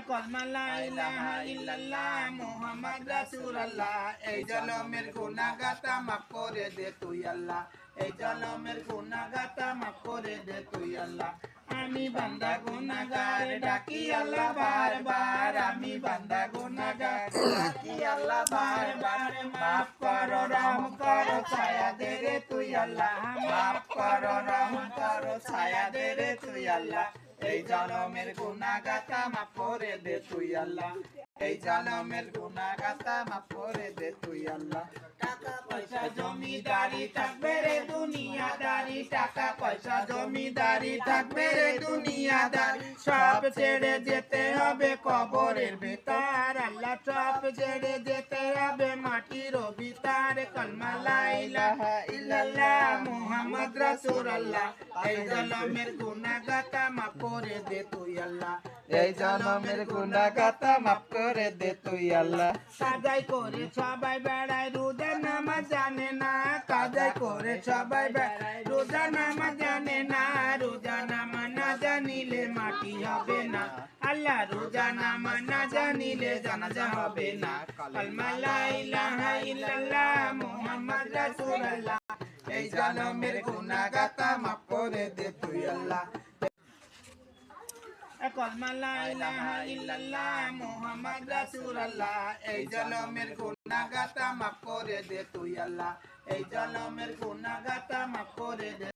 কলমা লা ইলাহা ইল্লাল্লাহ মুহাম্মদ রাসূলুল্লাহ। এই জলমের গুনাহগাতা মাফ করে দে তুই আল্লাহ, এই জলমের গুনাহগাতা মাফ করে দে তুই আল্লাহ। আমি বান্দা গুনাহগার ডাকি আল্লাহ বারবার, আমি বান্দা গুনাহগার ডাকি আল্লাহ বারবার। মাফ করো রহম করো ছায়া দে রে তুই আল্লাহ, মাফ করো রহম করো ছায়া দে রে তুই আল্লাহ। এই জনমের গুনাহগাতা মাফ করে দে তুই আল্লাহ, এই জনমের গুনাহগাতা মাফ করে দে তুই আল্লাহ। টাকা পয়সা জমিদারি থাকবে রে দুনিয়াদারি, টাকা পয়সা জমিদারি থাকবে রে দুনিয়াদারি। সব ছেড়ে যেতে হবে কবরের ভিতর আল্লাহ, সব ছেড়ে যেতে হবে মাটির ভিতর। কলমা লা ইলাহা ইল্লাল্লাহ মুহাম্মদ রাসূলুল্লাহ। এই জনমের গুনাহগাতা মাফ করে দে তুই আল্লাহ, এই জনমের গুনাহগাতা মাফ করে দে তুই আল্লাহ। কাজাই করে সবাই বেড়ায় রোজা নামাজ জানে না, কাজাই করে সবাই বেড়ায় রোজা নামাজ জানে না। রোজা নামাজ না জানিলে মাটি হবে না আল্লাহ, রোজা নামাজ না জানিলে জানাজা হবে না। কলমা লা ইলাহা ইল্লাল্লাহ মুহাম্মদ রাসূলুল্লাহ। এই জনমের গুনাহগাতা মাফ করে দে তুই আল্লাহ। কলমা লা ইলাহা ইল্লাল্লাহ মুহাম্মদ রাসূলুল্লাহ। এই জনমের গুনাহগাতা মাফ করে দে তুই আল্লাহ, এই জনমের গুনাহগাতা মাফ করে দে।